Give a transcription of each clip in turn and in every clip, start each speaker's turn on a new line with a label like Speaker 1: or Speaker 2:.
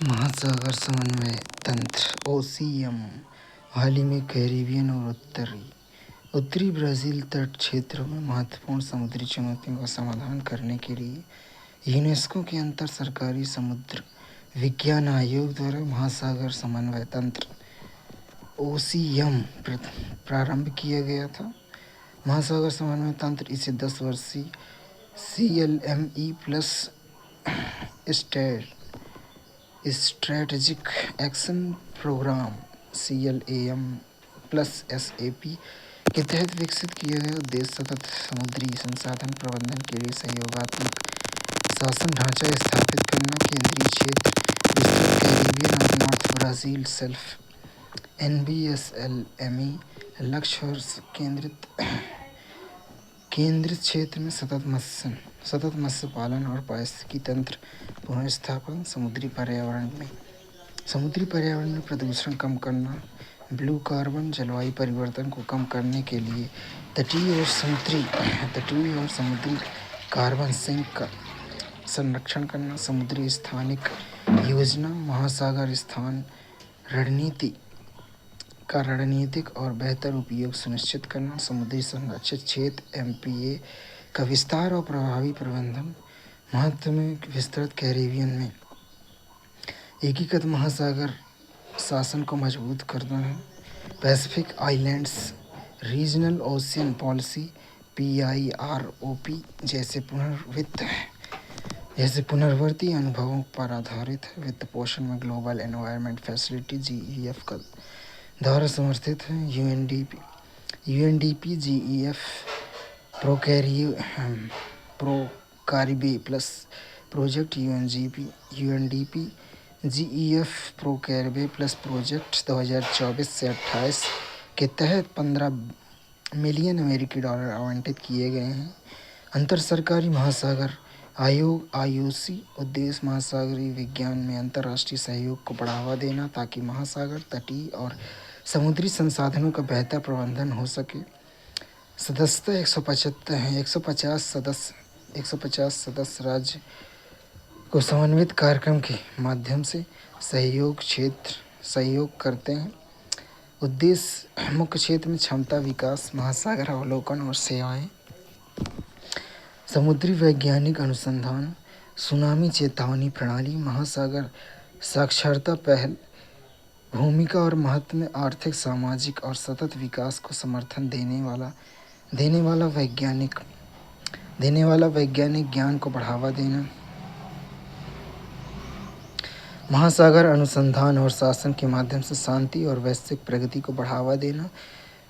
Speaker 1: महासागर समन्वय तंत्र ओसीएम हाल ही में कैरिबियन और उत्तरी ब्राज़ील तट क्षेत्रों में महत्वपूर्ण समुद्री चुनौतियों का समाधान करने के लिए यूनेस्को के अंतर सरकारी समुद्र विज्ञान आयोग द्वारा महासागर समन्वय तंत्र ओसीएम प्रारंभ किया गया था। महासागर समन्वय तंत्र इसे 10 वर्षीय CLME plus strategic action programme CLAM plus SAP के तहत विकसित किया गया। उद्देश्य सतत समुद्री संसाधन प्रबंधन के लिए सहयोगात्मक शासन ढांचा स्थापित करना, केंद्रीय क्षेत्र विस्तृत कैरिबियन और नॉर्थ ब्राज़ील सेल्फ NBSLME लक्ष्य और केंद्रित क्षेत्र में सतत मत्स्य पालन और पारिस्थितिकी तंत्र पुनर्स्थापन, समुद्री पर्यावरण में प्रदूषण कम करना, ब्लू कार्बन, जलवायु परिवर्तन को कम करने के लिए तटीय और समुद्री कार्बन सिंक का संरक्षण करना, समुद्री स्थानिक योजना, महासागर स्थान रणनीति का रणनीतिक और बेहतर उपयोग सुनिश्चित करना, समुद्री संरक्षित क्षेत्र MPA का विस्तार और प्रभावी प्रबंधन, महत्व में विस्तृत कैरिबियन में एकीकृत महासागर शासन को मजबूत करना है, Pacific islands regional ocean policy PIROP जैसे पुनर्वर्ती अनुभवों पर आधारित है। वित्त पोषण में ग्लोबल एनवायरनमेंट फैसिलिटी GEF का द्वारा समर्थित है। UNDP GEF Pro Caribe plus project UNDP GEF Pro Caribe plus project 2024 से 28 के तहत $15 मिलियन आवंटित किए गए हैं। अंतर सरकारी महासागर आयोग IOC उद्देश्य महासागरीय विज्ञान में अंतर्राष्ट्रीय सहयोग को बढ़ावा देना ताकि महासागर तटीय और समुद्री संसाधनों का बेहतर प्रबंधन हो सके। सदस्यता 150 सदस्य राज्य को समन्वित कार्यक्रम के माध्यम से सहयोग करते हैं। उद्देश्य मुख्य क्षेत्र में क्षमता विकास, महासागर अवलोकन और सेवाएं, समुद्री वैज्ञानिक अनुसंधान, सुनामी चेतावनी प्रणाली, महासागर साक्षरता पहल, भूमिका और महत्व में आर्थिक, सामाजिक और सतत विकास को समर्थन देने वाला वैज्ञानिक ज्ञान को बढ़ावा देना, महासागर अनुसंधान और शासन के माध्यम से शांति और वैश्विक प्रगति को बढ़ावा देना,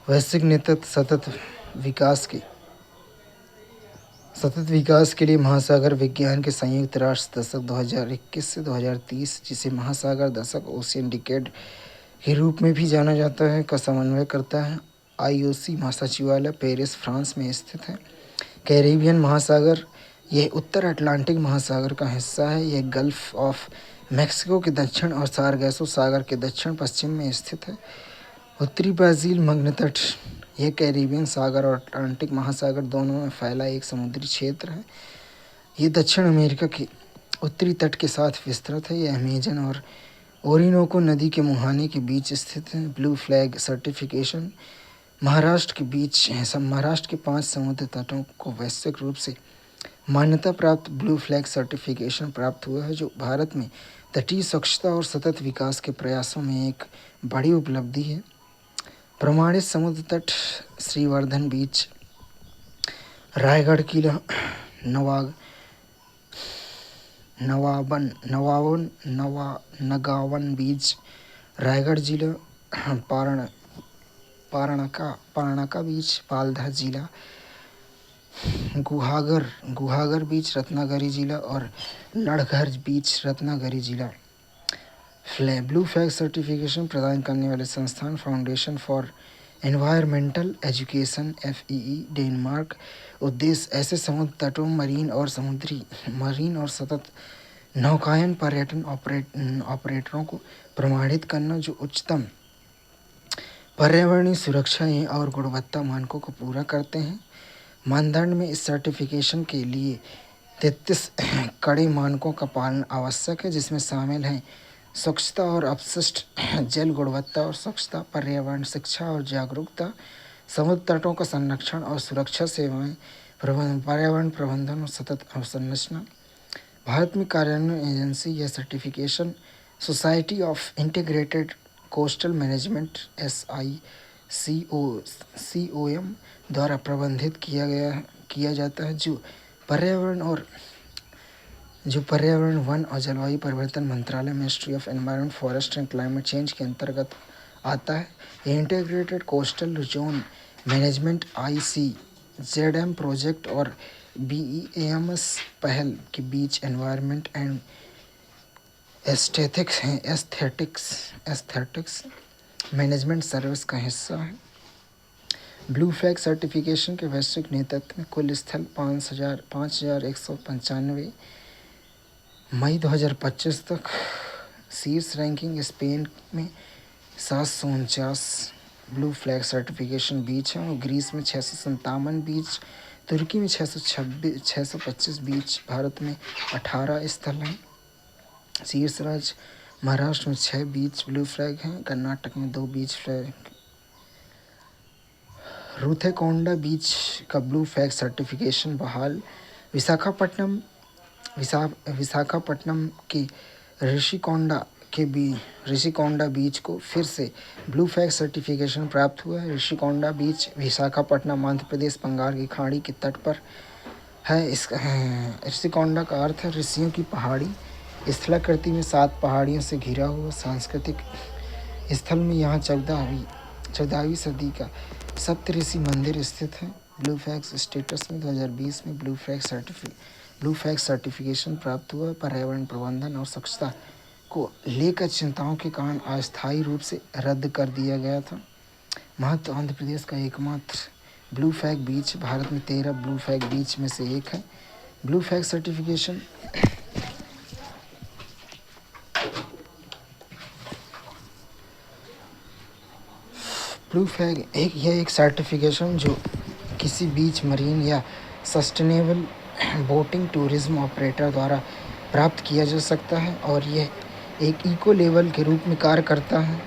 Speaker 1: वैश्विक नेतृत्व सतत विकास के लिए महासागर विज्ञान के संयुक्त राष्ट्र दशक 2021 से 2030, जिसे महासागर दशक ओशियन डिकेड के रूप में भी जाना जाता है, का समन्वय करता है। IOC महासचिवालय पेरिस, फ्रांस में स्थित है। कैरिबियन महासागर यह उत्तर अटलांटिक महासागर का हिस्सा है। यह गल्फ ऑफ मैक्सिको के दक्षिण और सारगैसो सागर के दक्षिण पश्चिम में स्थित है। उत्तरी ब्राज़ील मग्न तट यह कैरिबियन सागर और अटलांटिक महासागर दोनों में फैला एक समुद्री क्षेत्र है। यह दक्षिण अमेरिका के उत्तरी तट के साथ विस्तृत है। यह अमेजन और ओरिनोको नदी के मुहाने के बीच स्थित है। ब्लू फ्लैग सर्टिफिकेशन महाराष्ट्र के 5 समुद्र तटों को वैश्विक रूप से मान्यता प्राप्त ब्लू फ्लैग सर्टिफिकेशन प्राप्त हुआ है, जो भारत में तटीय स्वच्छता और सतत विकास के प्रयासों में एक बड़ी उपलब्धि है। प्रमाणित समुद्र तट श्रीवर्धन बीच, रायगढ़ किला, नगावन बीच, रायगढ़ जिला, पारणका बीच, पालघर जिला, गुहागर बीच, रत्नागिरी जिला और लड़घर बीच, रत्नागिरी जिला। ब्लू फ्लैग सर्टिफिकेशन प्रदान करने वाले संस्थान foundation for environmental education FEE Denmark. उद्देश्य ऐसे समुद्र तटों, मरीन और सतत नौकायन पर्यटन ऑपरेटरों को प्रमाणित करना जो उच्चतम पर्यावरणीय सुरक्षा और गुणवत्ता मानकों को पूरा करते हैं। मानदंड में इस सर्टिफिकेशन के लिए 33 कड़े मानकों का पालन आवश्यक है, जिसमें शामिल हैं स्वच्छता और अपशिष्ट जल गुणवत्ता और स्वच्छता, पर्यावरण शिक्षा और जागरूकता, समुद्र तटों का संरक्षण और सुरक्षा सेवाएं, पर्यावरण प्रबंधन और सतत अवसंरचना। भारत में कार्यान्वयन एजेंसी या certification society of integrated coastal management SICOM द्वारा प्रबंधित किया जाता है, जो पर्यावरण वन और जलवायु परिवर्तन मंत्रालय ministry of environment forest and climate change के अंतर्गत आता है। Integrated coastal zone management ICZM project और BEAMS पहल के बीच environment and aesthetics management service का हिस्सा है। ब्लू फ्लैग सर्टिफिकेशन के वैश्विक नेतृत्व में कुल स्थल 5,195 मई 2025 तक। शीर्ष रैंकिंग स्पेन में 749 ब्लू फ्लैग सर्टिफिकेशन बीच हैं और ग्रीस में 657 बीच, तुर्की में 625 बीच, भारत में 18 स्थल हैं। शीर्ष राज्य महाराष्ट्र में 6 बीच ब्लू फ्लैग हैं, कर्नाटक में 2 बीच फ्लैग। रूथेकोंडा बीच का ब्लू फ्लैग सर्टिफिकेशन बहाल। विशाखापट्टनम के ऋषिकोंडा बीच को फिर से ब्लू फ्लैग सर्टिफिकेशन प्राप्त हुआ है। ऋषिकोंडा बीच विशाखापट्टनम मध्य प्रदेश बंगाल की खाड़ी के तट पर है। ऋषिकोंडा का अर्थ है ऋषियों की पहाड़ी। स्थलाकृति में 7 पहाड़ियों से घिरा हुआ सांस्कृतिक स्थल में यहाँ 14वीं सदी का सप्तऋषि मंदिर स्थित है। ब्लू फ्लैग स्टेटस में 2020 में ब्लू फ्लैग सर्टिफिकेशन प्राप्त हुआ। पर्यावरण प्रबंधन और स्वच्छता को लेकर चिंताओं के कारण अस्थायी रूप से रद्द कर दिया गया था। महत्व आंध्र प्रदेश का एकमात्र ब्लू फ्लैग बीच भारत में 13 ब्लू फ्लैग बीच में से एक है। ब्लू फ्लैग सर्टिफिकेशन एक सर्टिफिकेशन जो किसी बीच मरीन या सस्टेनेबल बोटिंग टूरिज्म ऑपरेटर द्वारा प्राप्त किया जा सकता है और यह एक इको लेवल के रूप में कार्य करता है।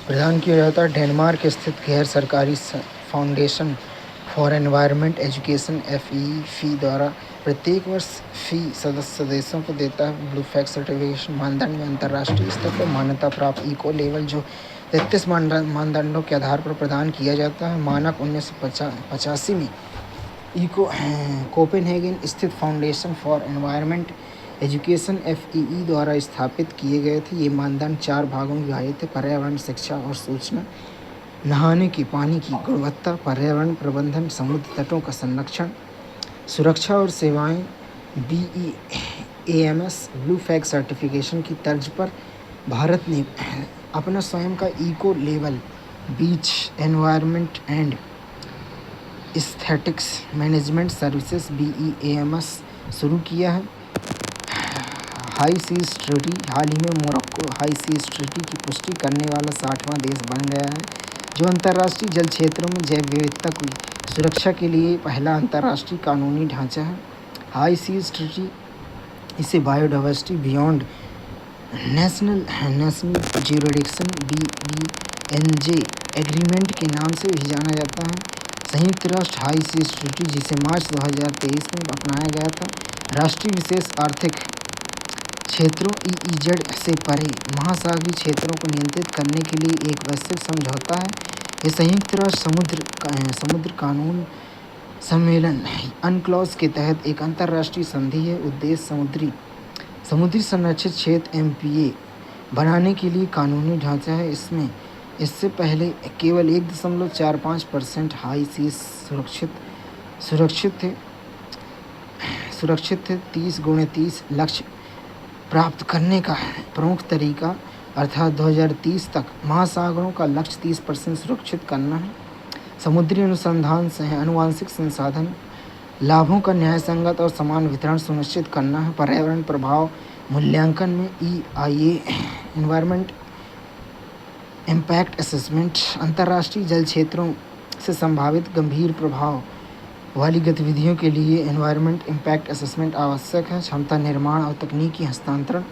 Speaker 1: प्रदान किया जाता है डेनमार्क स्थित गैर सरकारी foundation for environment education FEFE द्वारा प्रत्येक वर्ष फी सदस्य देशों को देता है। ब्लू फ्लैग सर्टिफिकेशन मानदंड में अंतर्राष्ट्रीय स्तर पर मान्यता प्राप्त इको लेवल जो 33 मानदंडों के आधार पर प्रदान किया जाता है। मानक 1985 में कोपेनहेगन स्थित foundation for environment education FEE द्वारा स्थापित किए गए थे। ये मानदंड 4 भागों में विभाजित थे: पर्यावरण शिक्षा और सूचना, नहाने के पानी की गुणवत्ता, पर्यावरण प्रबंधन, समुद्र तटों का संरक्षण, सुरक्षा और सेवाएं। BEAMS ब्लू फ्लैग सर्टिफिकेशन की तर्ज पर भारत ने अपना स्वयं का eco level beach environment and aesthetics management services BEAMS शुरू किया है। हाई सीज ट्रीटी हाल ही में मोरक्को हाई सीज ट्रीटी की पुष्टि करने वाला 60वां देश बन गया है, जो अंतर्राष्ट्रीय जल क्षेत्रों में जैव विविधता की सुरक्षा के लिए पहला अंतर्राष्ट्रीय कानूनी ढांचा है। हाई सीज ट्रीटी, इसे biodiversity beyond national jurisdiction BBNJ agreement के नाम से भी जाना जाता है। संयुक्त राष्ट्र हाई सीज ट्रीटी, जिसे मार्च 2023 में अपनाया गया था, राष्ट्रीय विशेष आर्थिक क्षेत्रों EEZ से परे महासागरीय क्षेत्रों को नियंत्रित करने के लिए एक वैश्विक समझौता है। यह संयुक्त राष्ट्र समुद्र कानून सम्मेलन अनक्लॉज के तहत एक अंतर्राष्ट्रीय संधि है। उद्देश्य समुद्री संरक्षित क्षेत्र MPA बनाने के लिए कानूनी ढांचा है। इससे पहले केवल 1.45% हाई सीज सुरक्षित थे। 30x30 लक्ष्य प्राप्त करने का प्रमुख तरीका अर्थात 2030 तक महासागरों का लक्ष्य 30% सुरक्षित करना है। समुद्री अनुसंधान से आनुवंशिक संसाधन लाभों का न्यायसंगत और समान वितरण सुनिश्चित करना है। पर्यावरण प्रभाव मूल्यांकन में EIA एनवायरनमेंट इम्पैक्ट असेसमेंट अंतर्राष्ट्रीय जल क्षेत्रों से संभावित गंभीर प्रभाव वाली गतिविधियों के लिए एनवायरनमेंट इम्पैक्ट असेसमेंट आवश्यक है। क्षमता निर्माण और तकनीकी हस्तांतरण,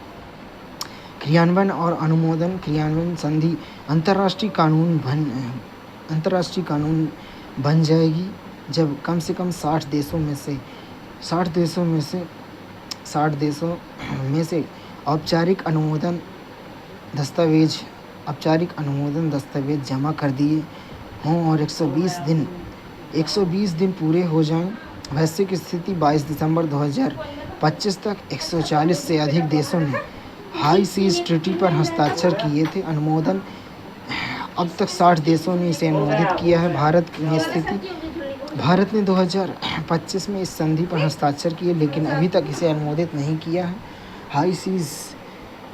Speaker 1: क्रियान्वयन और अनुमोदन। क्रियान्वयन संधि अंतर्राष्ट्रीय कानून बन जाएगी जब कम से कम 60 देशों में से औपचारिक अनुमोदन दस्तावेज जमा कर दिए हों और 120 दिन पूरे हो जाएं। वैश्विक स्थिति 22 दिसंबर 2025 तक 140 से अधिक देशों ने हाई सीज ट्रीटी पर हस्ताक्षर किए थे। अनुमोदन अब तक 60 देशों ने इसे अनुमोदित किया है। भारत ने 2025 में इस संधि पर हस्ताक्षर किए, लेकिन अभी तक इसे अनुमोदित नहीं किया है। हाई सीज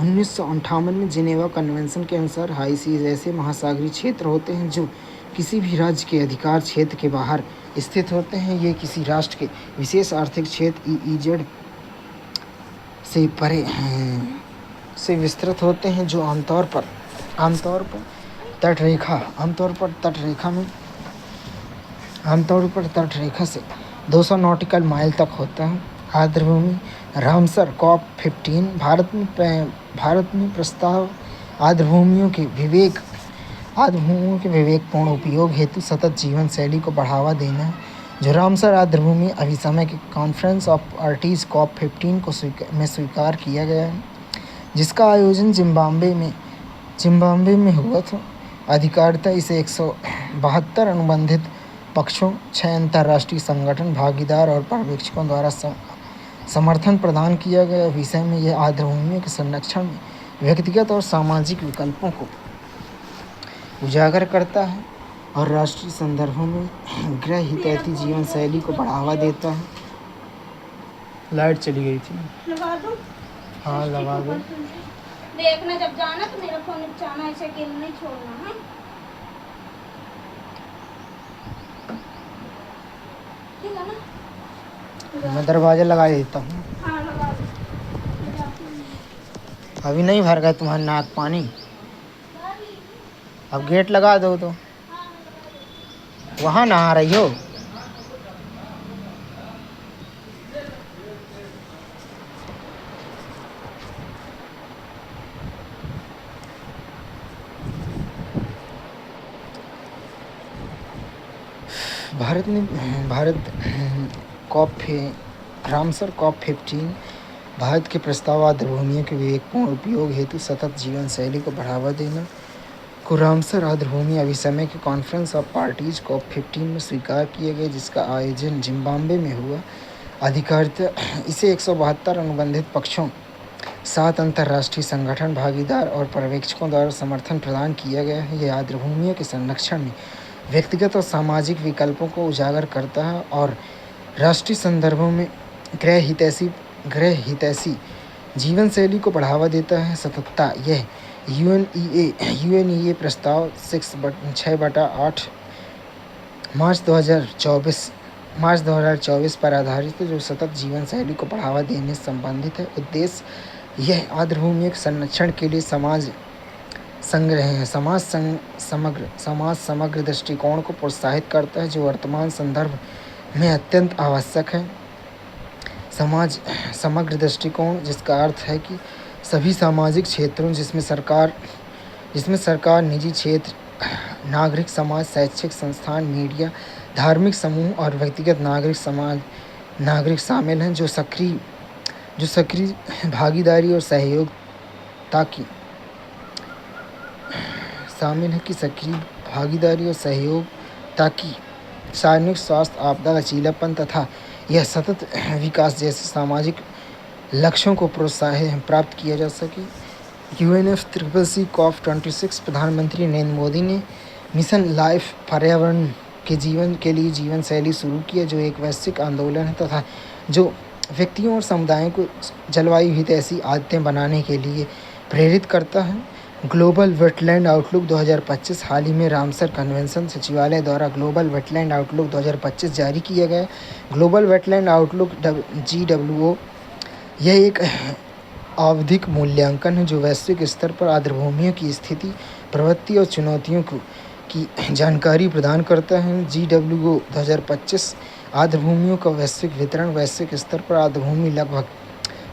Speaker 1: 1958 में जिनेवा कन्वेंशन के अनुसार हाई सीज ऐसे महासागरीय क्षेत्र होते हैं जो किसी भी राज्य के अधिकार क्षेत्र के बाहर स्थित होते हैं। ये किसी राष्ट्र के विशेष आर्थिक क्षेत्र EEZ से परे से विस्तृत होते हैं, जो आमतौर पर तटरेखा से 200 नॉटिकल माइल तक होता है। आर्द्रभूमि रामसर COP15 भारत में प्रस्ताव आर्द्रभूमियों के विवेकपूर्ण उपयोग हेतु सतत जीवन शैली को बढ़ावा देना है, जो रामसर आर्द्रभूमि अभिसमय के कॉन्फ्रेंस ऑफ पार्टीज COP15 में स्वीकार किया गया है, जिसका आयोजन जिम्बाब्वे में हुआ था। अधिकारिता इसे 172 अनुबंधित पक्षों, 6 अंतर्राष्ट्रीय संगठन, भागीदार और पर्यवेक्षकों द्वारा समर्थन प्रदान किया गया विषय में। यह आर्द्रभूमियों के संरक्षण में व्यक्तिगत और सामाजिक विकल्पों को उजागर करता है और राष्ट्रीय संदर्भों में गृह हितैषी जीवन शैली को बढ़ावा देता है। लाइट चली गई थी।
Speaker 2: लगा दूं?
Speaker 1: हाँ, लगा दो।
Speaker 2: देखना जब जाना तो मेरा फोन बचाना, ऐसे अकेले नहीं छोड़ना है। ठीक है ना?
Speaker 1: मैं दरवाजा लगा देता हूँ।
Speaker 2: हाँ, लगा दो।
Speaker 1: अभी नहीं भर गया तुम्हारा नाक पानी? अब गेट लगा दो तो। वहाँ नहा रही हो? रामसर COP15 भारत के प्रस्ताव आर्द्रभूमियों के विवेकपूर्ण उपयोग हेतु सतत जीवन शैली को बढ़ावा देना को रामसर आर्द्रभूमि अभिसमय के कॉन्फ्रेंस ऑफ पार्टीज COP15 में स्वीकार किया गया, जिसका आयोजन जिम्बाब्वे में हुआ। अधिकारिता इसे 172 अनुबंधित पक्षों, 7 अंतर्राष्ट्रीय संगठन, भागीदार और पर्यवेक्षकों द्वारा समर्थन प्रदान किया गया है। यह आर्द्रभूमियों के संरक्षण में व्यक्तिगत और सामाजिक विकल्पों को उजागर करता है और राष्ट्रीय संदर्भों में गृह हितैषी जीवन शैली को बढ़ावा देता है। सततता यह UNEA प्रस्ताव 6/8 मार्च 2024 पर आधारित है, जो सतत जीवन शैली को बढ़ावा देने से संबंधित है। उद्देश्य यह आर्द्रभूमियों के संरक्षण के लिए समाज समग्र दृष्टिकोण को प्रोत्साहित करता है, जो वर्तमान संदर्भ में अत्यंत आवश्यक है। समाज समग्र दृष्टिकोण, जिसका अर्थ है कि सभी सामाजिक क्षेत्रों जिसमें सरकार, निजी क्षेत्र, नागरिक समाज, शैक्षिक संस्थान, मीडिया, धार्मिक समूह और व्यक्तिगत नागरिक शामिल हैं, जो सक्रिय भागीदारी और सहयोग ताकि सार्वजनिक स्वास्थ्य, आपदा, लचीलापन तथा यह सतत विकास जैसे सामाजिक लक्ष्यों को प्राप्त किया जा सके। UNFCCC COP26 प्रधानमंत्री नरेंद्र मोदी ने मिशन लाइफ पर्यावरण के लिए जीवन शैली शुरू किया, जो एक वैश्विक आंदोलन है तथा जो व्यक्तियों और समुदायों को जलवायु हितैषी आदतें बनाने के लिए प्रेरित करता है। ग्लोबल वेटलैंड आउटलुक 2025 हाल ही में रामसर कन्वेंशन सचिवालय द्वारा ग्लोबल वेटलैंड आउटलुक 2025 जारी किया गया। ग्लोबल वेटलैंड आउटलुक GWO यह एक आवधिक मूल्यांकन है, जो वैश्विक स्तर पर आर्द्रभूमियों की स्थिति, प्रवृत्ति और चुनौतियों की जानकारी प्रदान करता है। GWO 2025 आर्द्रभूमियों का वैश्विक वितरण। वैश्विक स्तर पर आर्द्रभूमि लगभग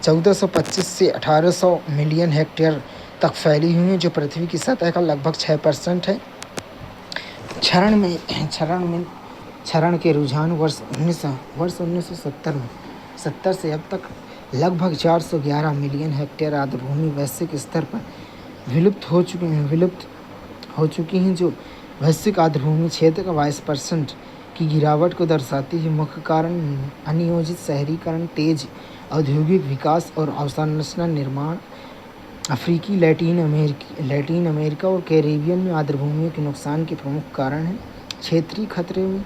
Speaker 1: 1425 से 1800 मिलियन हेक्टेयर तक फैली हुई है, जो पृथ्वी की सतह का लगभग 6% है। क्षरण के रुझान वर्ष 1970 में 70 से अब तक लगभग 411 मिलियन हेक्टेयर आर्द्रभूमि वैश्विक स्तर पर विलुप्त हो चुकी हैं, जो वैश्विक आर्द्रभूमि क्षेत्र का 22% की गिरावट को दर्शाती है। मुख्य कारण अनियोजित शहरीकरण, तेज औद्योगिक विकास और अवसंरचना निर्माण अफ्रीकी, लैटिन अमेरिका और कैरिबियन में आर्द्रभूमियों के नुकसान के प्रमुख कारण हैं। क्षेत्रीय खतरे में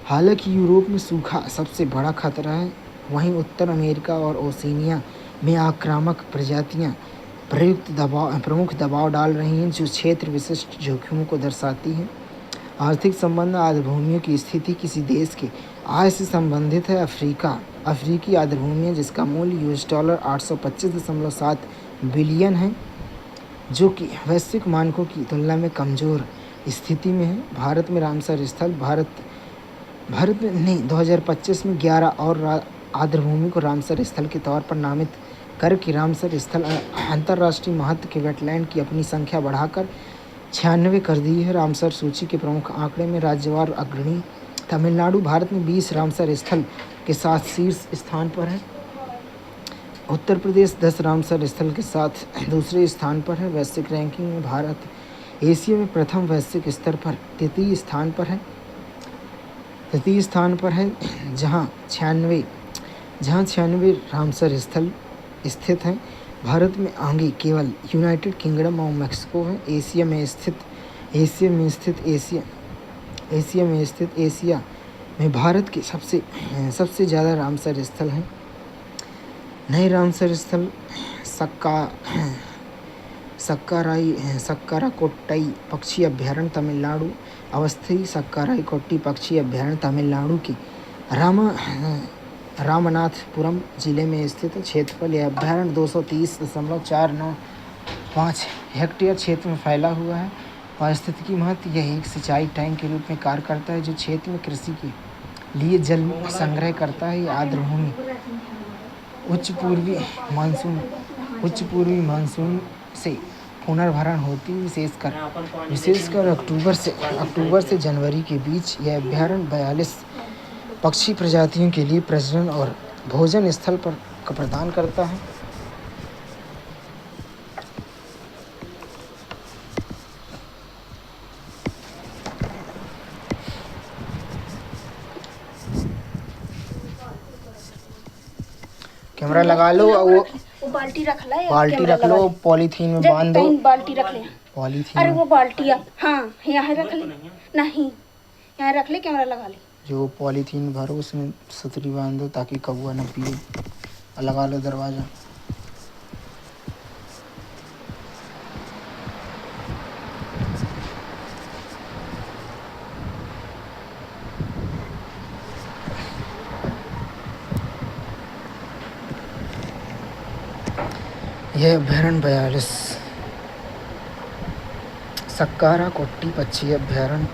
Speaker 1: हालांकि यूरोप में सूखा सबसे बड़ा खतरा है, वहीं उत्तर अमेरिका और ओशिनिया में आक्रामक प्रजातियां प्रमुख दबाव डाल रही हैं, जो क्षेत्र विशिष्ट जोखिमों को दर्शाती हैं। आर्थिक संबंध आर्द्रभूमियों की स्थिति किसी देश के आय से संबंधित है। अफ्रीकी आर्द्रभूमियाँ, जिसका मूल्य $825.7 बिलियन है, जो कि वैश्विक मानकों की तुलना में कमज़ोर स्थिति में है। भारत में रामसर स्थल 2025 में 11 और आर्द्रभूमि को रामसर स्थल के तौर पर नामित करके रामसर स्थल अंतर्राष्ट्रीय महत्व के वेटलैंड की अपनी संख्या बढ़ाकर 96 कर दी है। रामसर सूची के प्रमुख आंकड़े में राज्यवार अग्रणी तमिलनाडु भारत में 20 रामसर स्थल के साथ शीर्ष स्थान पर है। उत्तर प्रदेश 10 रामसर स्थल के साथ दूसरे स्थान पर है। वैश्विक रैंकिंग में भारत एशिया में प्रथम वैश्विक स्तर पर तृतीय स्थान पर है, जहां 96 रामसर स्थल स्थित हैं। भारत में आगे केवल यूनाइटेड किंगडम और मैक्सिको है। एशिया में भारत के सबसे ज़्यादा रामसर स्थल हैं। नए रामसर स्थल सक्काराकोट्टाई पक्षी अभ्यारण्य तमिलनाडु, अवस्थी सक्काराकोट्टी पक्षी अभ्यारण्य तमिलनाडु के रामनाथपुरम जिले में स्थित है। क्षेत्रफल यह अभ्यारण्य 230.495 हेक्टेयर क्षेत्र में फैला हुआ है। पारिस्थितिकी महत्व यह एक सिंचाई टैंक के रूप में कार्य करता है, जो क्षेत्र में कृषि के लिए जल संग्रह करता है। यह आर्द्रभूमि उच्च पूर्वी मानसून से पुनर्भरण होती है, विशेषकर अक्टूबर से जनवरी के बीच। यह अभ्यारण्य 42 पक्षी प्रजातियों के लिए प्रजनन और भोजन स्थल प्रदान करता है। कैमरा लगा लो और वो
Speaker 2: बाल्टी रख लो,
Speaker 1: पॉलीथीन में बांध दो।
Speaker 2: बाल्टी रख ले।
Speaker 1: पॉलीथीन,
Speaker 2: अरे वो बाल्टी हाँ यहाँ रख ले, नहीं यहाँ रख ले, कैमरा लगा ले।
Speaker 1: जो पॉलीथीन भरो उसमें सतरी बांध दो ताकि कौवा न पिए। लगा लो दरवाज़ा। यह अभ्यारण्य 42 सक्काराकोट्टी पक्षी अभ्यारण्य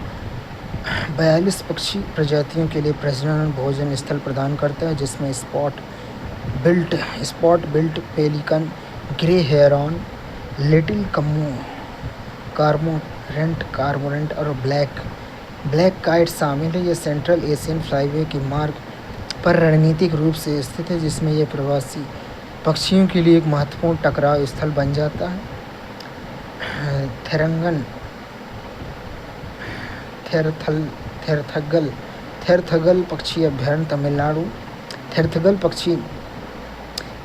Speaker 1: 42 पक्षी प्रजातियों के लिए प्रजनन भोजन स्थल प्रदान करता है, जिसमें spot billed pelican, grey heron, little कार्मोरेंट और ब्लैक काइट शामिल है। यह सेंट्रल एशियन फ्लाईवे के मार्ग पर रणनीतिक रूप से स्थित है, जिसमें यह प्रवासी पक्षियों के लिए एक महत्वपूर्ण टकराव स्थल बन जाता है। थेरथगल पक्षी अभ्यारण्य तमिलनाडु। थेरथगल पक्षी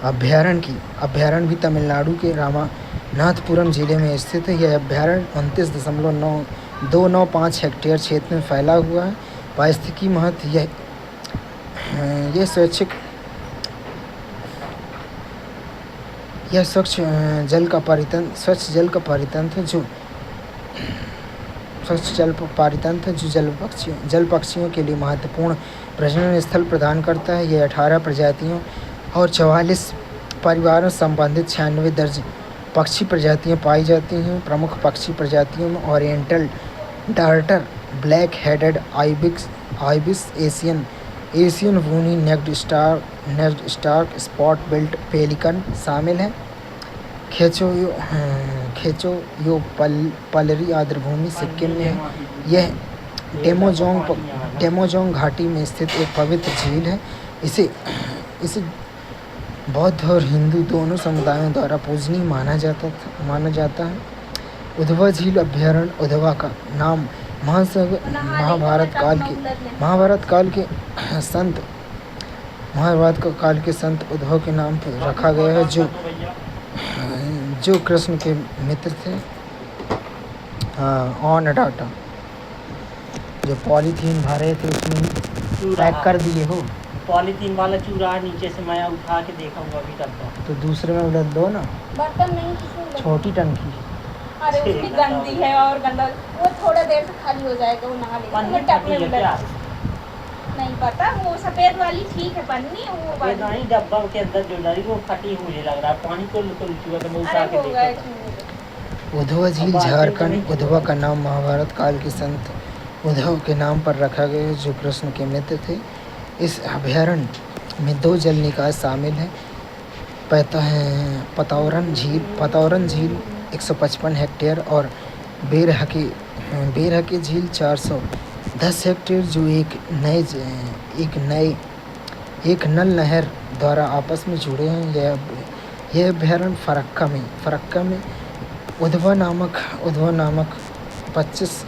Speaker 1: अभ्यारण्य भी तमिलनाडु के रामनाथपुरम जिले में स्थित है। यह अभ्यारण्य 29.295 हेक्टेयर क्षेत्र में फैला हुआ है। पारिस्थितिकी महत्व यह स्वच्छ जल का पारितंत्र जो जल पक्षियों के लिए महत्वपूर्ण प्रजनन स्थल प्रदान करता है। यह 18 प्रजातियों और 44 परिवारों से संबंधित 96 दर्ज पक्षी प्रजातियां पाई जाती हैं। प्रमुख पक्षी प्रजातियों में oriental darter, black headed ibis, Asian Asian woolly necked stork spot billed pelican शामिल है। खेचोयो पलरी आर्द्रभूमि सिक्किम में है। यह डेमोजोंग घाटी में स्थित एक पवित्र झील है। इसे इसे बौद्ध और हिंदू दोनों समुदायों द्वारा पूजनीय माना जाता है। उधवा झील अभयारण्य उधवा का नाम महाभारत काल के संत उद्धव के नाम पर रखा गया है, जो कृष्ण के मित्र थे। ऑन डाटा जो पॉलीथीन भरे थे उसमें पैक कर दिए हो।
Speaker 3: पॉलीथीन वाला चूरा नीचे से मैं उठा के देखा हूँ अभी तक
Speaker 1: तो दूसरे में उड़द दो ना,
Speaker 2: बर्तन नहीं किसी
Speaker 1: छोटी टंकी।
Speaker 2: अरे उसकी गंदी है और गंदा, वो थोड़ा देर से खाली हो जाएगा, वो नहा लेगा। मैं टब में उलट नहीं पता, वो सफेद वाली ठीक है पन्नी, वो वाली
Speaker 3: नहीं डब्बा के अंदर जो डरी वो फटी हुई मुझे लग रहा है। पानी तो चूरा तो मैं उठा के देखा।
Speaker 1: उधवा झील झारखंड। उधवा का नाम महाभारत काल के संत उद्धव के नाम पर रखा गया है, जो कृष्ण के मित्र थे। इस अभयारण्य में 2 जल निकाय शामिल हैं। पतौरन झील 155 हेक्टेयर और बेरहकी झील 410 हेक्टेयर, जो एक नल नहर द्वारा आपस में जुड़े हैं। यह अभयारण्य फरक्का में उधवा नामक 25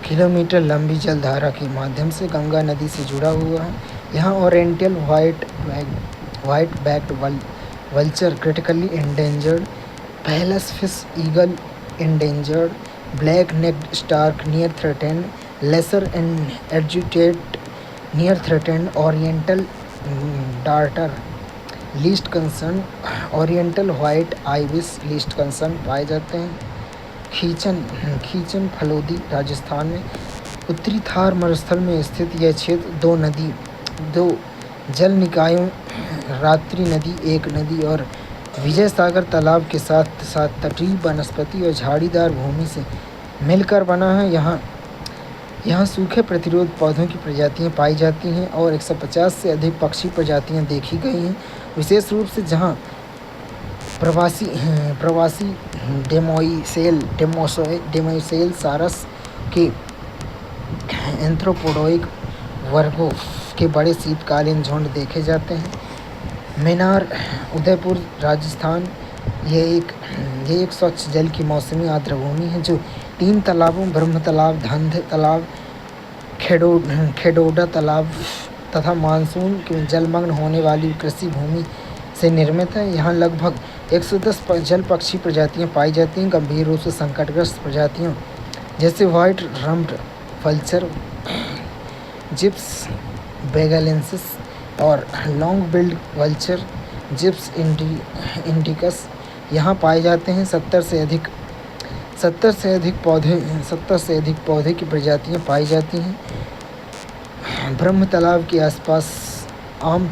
Speaker 1: किलोमीटर लंबी जलधारा के माध्यम से गंगा नदी से जुड़ा हुआ है। यहाँ oriental white backed vulture critically endangered, Pallas fish eagle endangered, black necked stork near threatened, lesser एंड एजुटेट near threatened, oriental darter least concern, oriental white ibis least concern पाए जाते हैं। खींचन फलोदी राजस्थान में उत्तरी थार मरुस्थल में स्थित यह क्षेत्र 2 जल निकायों रात्रि नदी, एक नदी और विजय सागर तालाब के साथ साथ तटीय वनस्पति और झाड़ीदार भूमि से मिलकर बना है। यहाँ सूखे प्रतिरोध पौधों की प्रजातियाँ पाई जाती हैं और 150 से अधिक पक्षी प्रजातियाँ देखी गई हैं। विशेष रूप से जहाँ प्रवासी डेमोसेल सारस के एंथ्रोपोडोइक वर्गों के बड़े शीतकालीन झुंड देखे जाते हैं। मेनार उदयपुर राजस्थान यह एक स्वच्छ जल की मौसमी आर्द्रभूमि है, जो 3 तालाबों ब्रह्म तालाब, धंध तालाब, खेडोडा तालाब तथा मानसून के जलमग्न होने वाली कृषि भूमि से निर्मित है। यहाँ लगभग 110 जल पक्षी प्रजातियाँ पाई जाती हैं। गंभीर रूप से संकटग्रस्त प्रजातियों जैसे white rumped vulture, Gyps bengalensis और long billed vulture, Gyps indicus यहाँ पाए जाते हैं। 70 से अधिक पौधे की प्रजातियाँ पाई जाती हैं। ब्रह्म तालाब के आसपास आम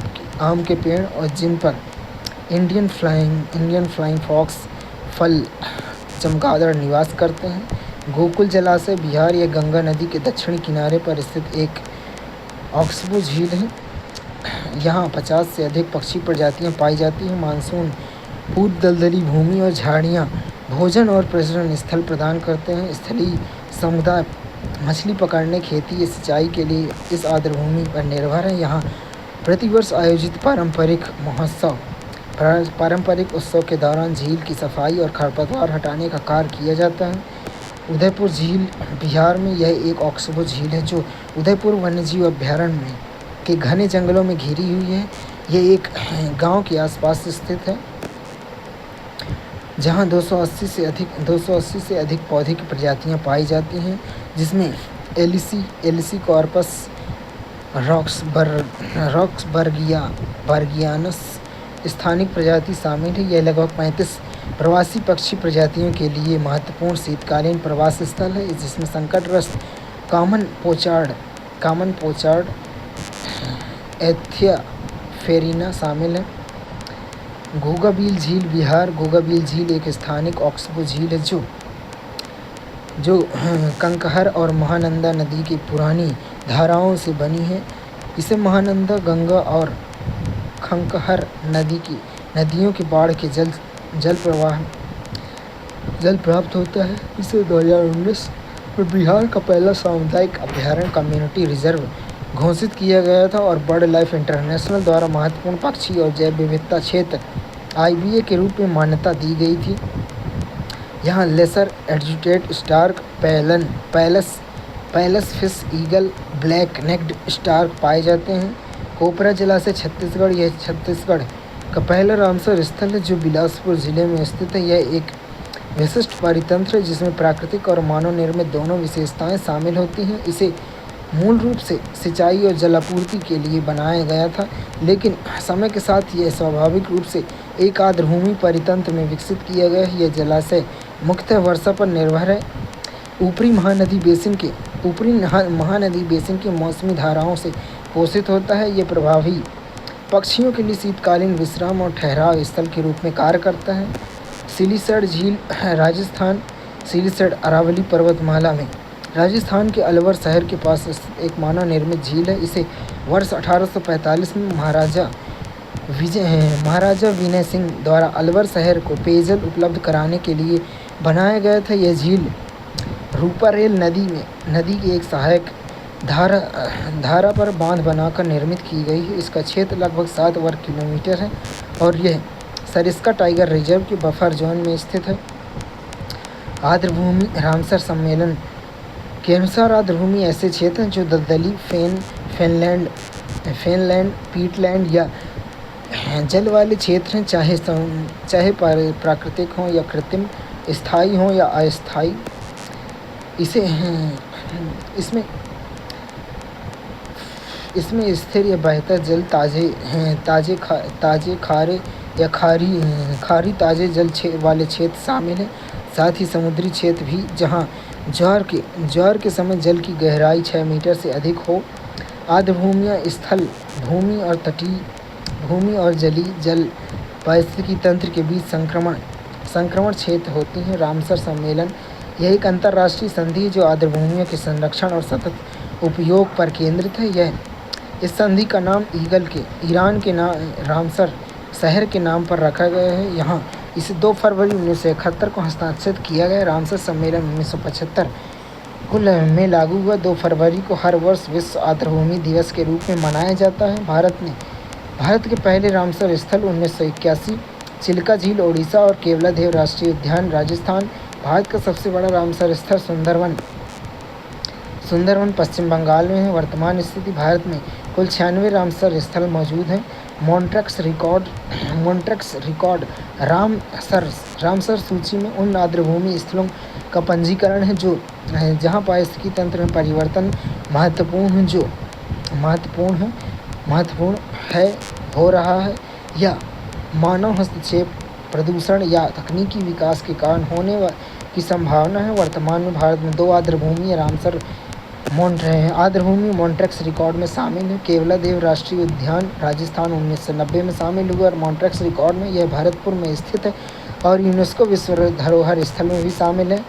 Speaker 1: के पेड़ और जिन पर इंडियन फ्लाइंग फॉक्स फल चमगादड़ निवास करते हैं। गोकुल जलाशय बिहार या गंगा नदी के दक्षिणी किनारे पर स्थित एक ऑक्सबो झील है। यहाँ 50 से अधिक पक्षी प्रजातियाँ पाई जाती हैं। मानसून पूर्व दलदली भूमि और झाड़ियाँ भोजन और प्रजनन स्थल प्रदान करते हैं। स्थलीय समुदाय मछली पकड़ने, खेती या सिंचाई के लिए इस आर्द्रभूमि पर निर्भर है। यहाँ प्रतिवर्ष आयोजित पारंपरिक उत्सव के दौरान झील की सफाई और खरपतवार हटाने का कार्य किया जाता है। उदयपुर झील बिहार में यह एक ऑक्सबो झील है, जो उदयपुर वन्यजीव अभयारण्य के घने जंगलों में घिरी हुई है। यह एक गांव के आसपास स्थित है, जहां 280 से अधिक पौधे की प्रजातियां पाई जाती हैं, जिसमें एलिसी कॉर्पस, रॉक्स बर्गियानस स्थानिक प्रजाति शामिल है। यह लगभग 35 प्रवासी पक्षी प्रजातियों के लिए महत्वपूर्ण शीतकालीन प्रवास स्थल है, जिसमें संकटग्रस्त कॉमन पोचार्ड एथिया फेरिना शामिल है। गोगाबील झील बिहार। गोगाबील झील एक स्थानिक ऑक्सबो झील है, जो कंकहर और महानंदा नदी की पुरानी धाराओं से बनी है। इसे महानंदा, गंगा और खंकहर नदियों के बाढ़ के जल प्राप्त होता है। इसे 2019 में बिहार का पहला सामुदायिक अभयारण्य कम्युनिटी रिजर्व घोषित किया गया था और बर्ड लाइफ इंटरनेशनल द्वारा महत्वपूर्ण पक्षी और जैव विविधता क्षेत्र IBA के रूप में मान्यता दी गई थी। यहाँ लेसर एड्यूटेड stork, Pallas fish eagle, black necked stork पाए जाते हैं। कोपरा जलाशय छत्तीसगढ़, यह छत्तीसगढ़ का पहला रामसर स्थल है जो बिलासपुर जिले में स्थित है। यह एक विशिष्ट परितंत्र है जिसमें प्राकृतिक और मानव निर्मित दोनों विशेषताएं शामिल होती हैं। इसे मूल रूप से सिंचाई और जलापूर्ति के लिए बनाया गया था, लेकिन समय के साथ यह स्वाभाविक रूप से एक आर्द्रभूमि परितंत्र में विकसित किया गया है। यह जलाशय मुख्यतः वर्षा पर निर्भर है। ऊपरी महानदी बेसिन की मौसमी धाराओं से पोषित होता है। यह प्रभावी पक्षियों के लिए शीतकालीन विश्राम और ठहराव स्थल के रूप में कार्य करता है। सिलीसैड झील राजस्थान, सिलीसैड अरावली पर्वतमाला में राजस्थान के अलवर शहर के पास स्थित एक मानव निर्मित झील है। इसे वर्ष 1845 में महाराजा विनय सिंह द्वारा अलवर शहर को पेयजल उपलब्ध कराने के लिए बनाया गया था। यह झील रूपारेल नदी की एक सहायक धारा पर बांध बनाकर निर्मित की गई है। इसका क्षेत्र लगभग 7 वर्ग किलोमीटर है और यह सरिस्का टाइगर रिजर्व के बफर जोन में स्थित है। आर्द्रभूमि रामसर सम्मेलन के अनुसार आर्द्रभूमि ऐसे क्षेत्र हैं जो दलदली, फेनलैंड, पीटलैंड या जल वाले क्षेत्र हैं, चाहे प्राकृतिक हों या कृत्रिम, स्थायी हों या अस्थायी। इसमें स्थिर या बहता जल, ताजे खारे या खारी ताजे जल वाले क्षेत्र शामिल हैं। साथ ही समुद्री क्षेत्र भी जहां ज्वार के समय जल की गहराई 6 मीटर से अधिक हो। आर्द्रभूमियाँ स्थल भूमि और तटीय भूमि और जलीय जल पारिस्थितिकी तंत्र के बीच संक्रमण क्षेत्र होती हैं। रामसर सम्मेलन यह एक अंतर्राष्ट्रीय संधि है जो आर्द्रभूमियों के संरक्षण और सतत उपयोग पर केंद्रित है। इस संधि का नाम ईरान के रामसर शहर के नाम पर रखा गया है। यहाँ इसे 2 फरवरी 1971 को हस्ताक्षरित किया गया। रामसर सम्मेलन 1975 में लागू हुआ। 2 फरवरी को हर वर्ष विश्व आर्द्रभूमि दिवस के रूप में मनाया जाता है। भारत के पहले रामसर स्थल 1981, चिल्का झील ओडिशा और केवलादेव राष्ट्रीय उद्यान राजस्थान। भारत का सबसे बड़ा रामसर स्थल सुंदरवन पश्चिम बंगाल में है। वर्तमान स्थिति भारत में कुल 96 रामसर स्थल मौजूद हैं। मॉन्ट्रैक्स रिकॉर्ड रामसर सूची में उन आर्द्रभूमि स्थलों का पंजीकरण है जहां पारिस्थितिकी तंत्र में परिवर्तन महत्वपूर्ण हो रहा है या मानव हस्तक्षेप, प्रदूषण या तकनीकी विकास के कारण होने की संभावना है। वर्तमान में भारत में 2 आर्द्रभूमि रामसर आर्द्रभूमि मॉन्ट्रैक्स रिकॉर्ड में शामिल है। केवलादेव राष्ट्रीय उद्यान राजस्थान 1990 में शामिल हुआ और मॉन्ट्रैक्स रिकॉर्ड में यह भरतपुर में स्थित है और यूनेस्को विश्व धरोहर स्थल में भी शामिल है।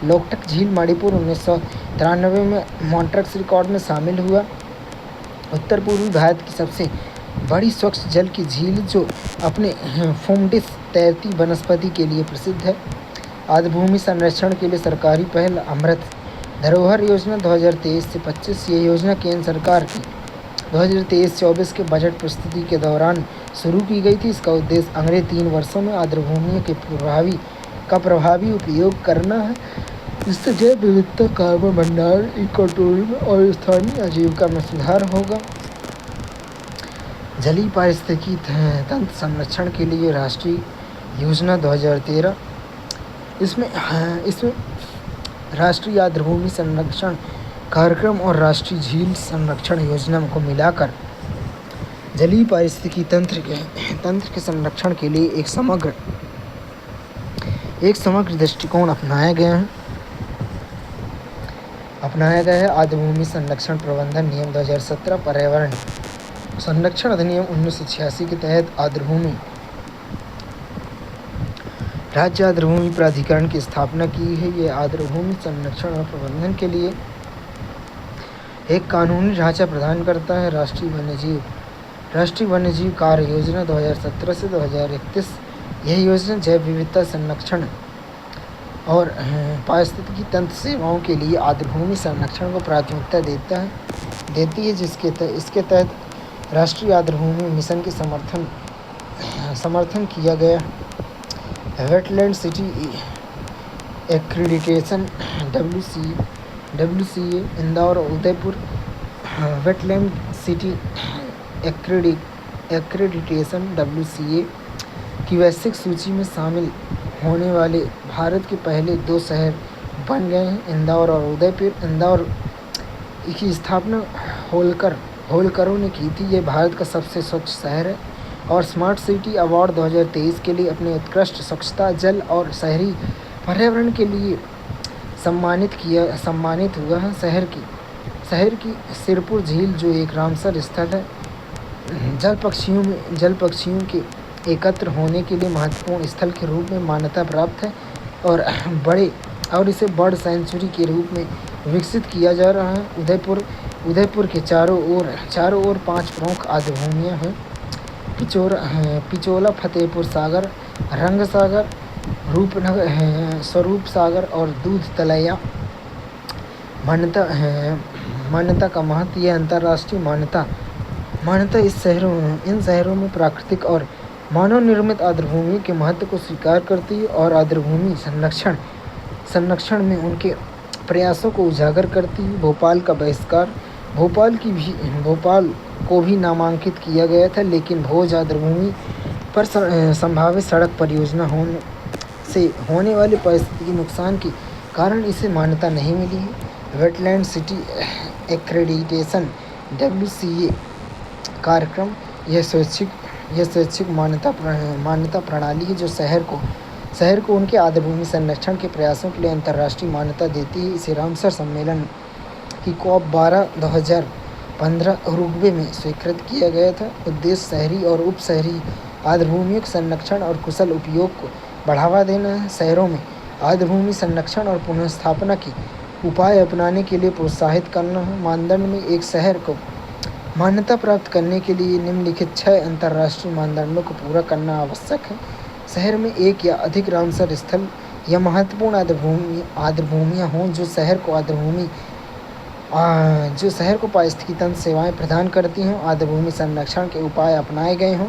Speaker 1: लोकटक झील मणिपुर 1993 में मॉन्ट्रैक्स रिकॉर्ड में शामिल हुआ। उत्तर पूर्वी भारत की सबसे बड़ी स्वच्छ जल की झील जो अपने फुमडिस तैरती वनस्पति के लिए प्रसिद्ध है। आर्द्रभूमि संरक्षण के लिए सरकारी पहल अमृत धरोहर योजना 2023 से 25। ये योजना केंद्र सरकार की 2023-24 के बजट प्रस्तुति के दौरान शुरू की गई थी। इसका उद्देश्य अगले 3 वर्षों में आर्द्रभूमियों के प्रभावी उपयोग करना है। इससे जैव विविधता, कार्बन भंडारण, इकोटूरिज्म और स्थानीय आजीविका में सुधार होगा। जलीय पारिस्थितिकी तंत्र संरक्षण के लिए राष्ट्रीय योजना 2013, इसमें राष्ट्रीय आर्द्रभूमि संरक्षण कार्यक्रम और राष्ट्रीय झील संरक्षण योजना को मिलाकर जलीय पारिस्थितिकी तंत्र के संरक्षण के लिए एक समग्र दृष्टिकोण अपनाया गया है। आर्द्रभूमि संरक्षण प्रबंधन नियम 2017, पर्यावरण संरक्षण अधिनियम 1986 के तहत राज्य आर्द्रभूमि प्राधिकरण की स्थापना की है। यह आर्द्रभूमि संरक्षण और प्रबंधन के लिए एक कानूनी ढांचा प्रदान करता है। राष्ट्रीय वन्यजीव कार्य योजना 2017 से 2031। यह योजना जैव विविधता संरक्षण और पारिस्थितिकी तंत्र सेवाओं के लिए आर्द्रभूमि संरक्षण को प्राथमिकता देती है, इसके तहत राष्ट्रीय आर्द्रभूमि मिशन के समर्थन किया गया। Wetland city accreditation WCA Indore और Udaipur wetland city accreditation WCA की वैश्विक सूची में शामिल होने वाले भारत के पहले 2 शहर बन गए हैं, इंदौर और उदयपुर। इंदौर की स्थापना होलकरों ने की थी। यह भारत का सबसे स्वच्छ शहर है और स्मार्ट सिटी अवार्ड 2023 के लिए अपने उत्कृष्ट स्वच्छता, जल और शहरी पर्यावरण के लिए सम्मानित हुआ है। शहर की सिरपुर झील, जो एक रामसर स्थल है, जल पक्षियों के एकत्र होने के लिए महत्वपूर्ण स्थल के रूप में मान्यता प्राप्त है और इसे बर्ड सेंचुरी के रूप में विकसित किया जा रहा है। उदयपुर के चारों ओर 5 प्रमुख आर्द्रभूमियां हैं। पिचोला, फतेहपुर सागर, रंग सागर, स्वरूप सागर और दूध तलैया। मान्यता का महत्व। यह अंतर्राष्ट्रीय मान्यता इन शहरों में प्राकृतिक और मानव निर्मित आर्द्रभूमि के महत्व को स्वीकार करती है और आर्द्रभूमि संरक्षण में उनके प्रयासों को उजागर करती है। भोपाल का बहिष्कार। भोपाल को भी नामांकित किया गया था, लेकिन भोज आर्द्रभूमि पर संभावित सड़क परियोजना से होने वाले पारिस्थितिकी नुकसान के कारण इसे मान्यता नहीं मिली है। वेटलैंड सिटी एक्रेडिटेशन WCA कार्यक्रम यह स्वैच्छिक मान्यता प्रणाली है जो शहर को उनके आर्द्रभूमि संरक्षण के प्रयासों के लिए अंतर्राष्ट्रीय मान्यता देती है। इसे रामसर सम्मेलन की COP 12 2015 उरुग्वे में स्वीकृत किया गया था। उद्देश्य शहरी और उप शहरी आर्द्रभूमियों के संरक्षण और कुशल उपयोग को बढ़ावा देना है। शहरों में आर्द्रभूमि संरक्षण और पुनर्स्थापना के उपाय अपनाने के लिए प्रोत्साहित करना है। मानदंड में एक शहर को मान्यता प्राप्त करने के लिए निम्नलिखित 6 अंतर्राष्ट्रीय मानदंडों को पूरा करना आवश्यक है। शहर में एक या अधिक रामसर स्थल या महत्वपूर्ण आर्द्रभूमियां हों जो शहर को पारिस्थितिकी तंत्र सेवाएं प्रदान करती हों। आर्द्रभूमि संरक्षण के उपाय अपनाए गए हों।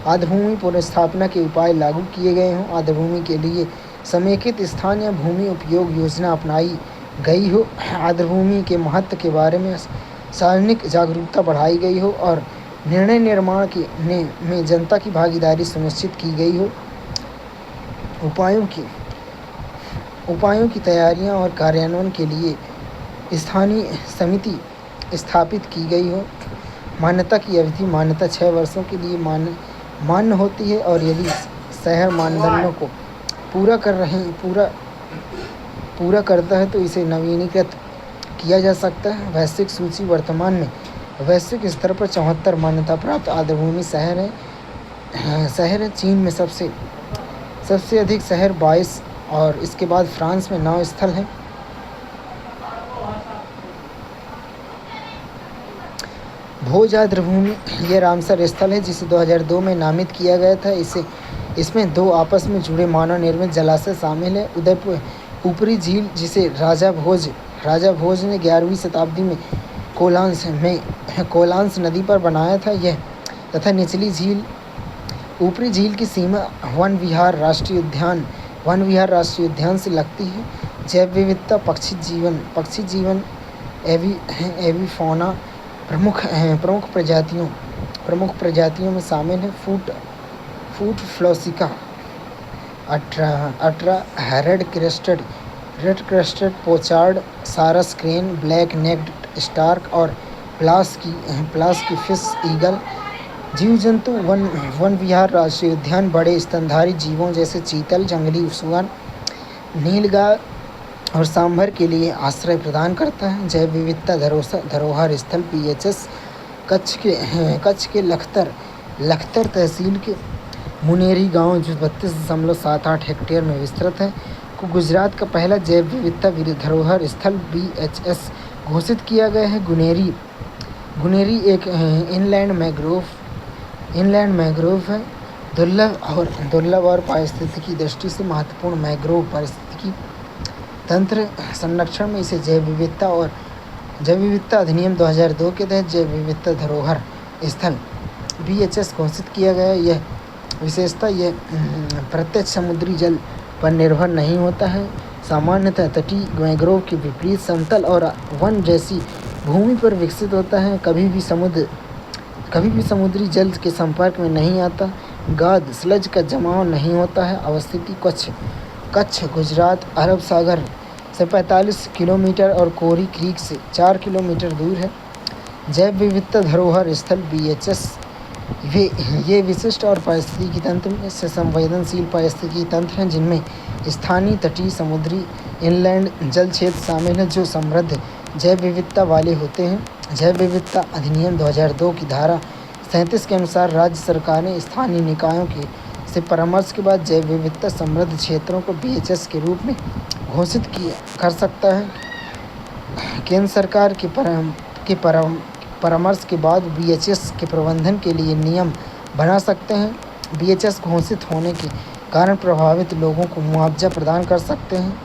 Speaker 1: आर्द्रभूमि पुनर्स्थापना के उपाय लागू किए गए हों। आर्द्रभूमि के लिए समेकित स्थान या भूमि उपयोग योजना अपनाई गई हो। आर्द्रभूमि के महत्व के बारे में सार्वजनिक जागरूकता बढ़ाई गई हो और निर्णय निर्माण में जनता की भागीदारी सुनिश्चित की गई हो। उपायों की तैयारियां और कार्यान्वयन के लिए स्थानीय समिति स्थापित की गई हो। मान्यता की अवधि। मान्यता 6 वर्षों के लिए मान्य होती है और यदि शहर मानदंडों को पूरा करता है तो इसे नवीनीकृत किया जा सकता है। वैश्विक सूची। वर्तमान में वैश्विक स्तर पर 74 मान्यता प्राप्त आर्द्रभूमि शहर हैं। चीन में सबसे अधिक शहर 22 और इसके बाद फ्रांस में 9 स्थल हैं। भोज आर्द्रभूमि यह रामसर स्थल है जिसे 2002 में नामित किया गया था। इसमें 2 आपस में जुड़े मानव निर्मित जलाशय शामिल है। उदयपुर ऊपरी झील, जिसे राजा भोज ने 11वीं शताब्दी में कोलांस नदी पर बनाया था यह तथा निचली झील। ऊपरी झील की सीमा वन विहार राष्ट्रीय उद्यान से लगती है। जैव विविधता। पक्षी जीवन एविफॉना प्रमुख प्रजातियों में शामिल है। फूट फ्लोसिका, अट्रा, रेड क्रेस्टेड पोचार्ड, सारस क्रेन, ब्लैक नेक्ड स्टार्क और प्लास की फिश ईगल। जीव जंतु। वन विहार राष्ट्रीय उद्यान बड़े स्तनधारी जीवों जैसे चीतल, जंगली सुअर, नीलगाय और सांभर के लिए आश्रय प्रदान करता है। जैव विविधता धरोहर स्थल PHS कच्छ के लखतर तहसील के मुनेरी गांव जो 32.78 हेक्टेयर में विस्तृत है को गुजरात का पहला जैव विविधता धरोहर स्थल BHS घोषित किया गया है। गुनेरी गुनेरी एक इनलैंड मैंग्रोव है। दुर्लभ और पारिस्थितिकी दृष्टि से महत्वपूर्ण मैंग्रोव पारिस्थितिकी तंत्र संरक्षण में इसे जैव विविधता अधिनियम 2002 के तहत जैव विविधता धरोहर स्थल BHS घोषित किया गया है। यह विशेषता प्रत्यक्ष समुद्री जल पर निर्भर नहीं होता है। सामान्यतः तटीय मैंग्रोव के विपरीत समतल और वन जैसी भूमि पर विकसित होता है। कभी भी समुद्री जल के संपर्क में नहीं आता। गाद स्लज का जमाव नहीं होता है। अवस्थिति कच्छ गुजरात अरब सागर से 45 किलोमीटर और कोरी क्रीक से 4 किलोमीटर दूर है। जैव विविधता धरोहर स्थल BHS ये विशिष्ट और पारिस्थितिकी तंत्र से संवेदनशील पारिस्थितिकी तंत्र हैं जिनमें स्थानीय तटीय समुद्री इनलैंड जल क्षेत्र शामिल हैं जो समृद्ध जैव विविधता वाले होते हैं। जैव विविधता अधिनियम 2002 की धारा 37 के अनुसार राज्य सरकारें स्थानीय निकायों से परामर्श के बाद जैव विविधता समृद्ध क्षेत्रों को BHS के रूप में घोषित कर सकता है। केंद्र सरकार के परामर्श के बाद BHS के प्रबंधन के लिए नियम बना सकते हैं। BHS घोषित होने के कारण प्रभावित लोगों को मुआवजा प्रदान कर सकते हैं।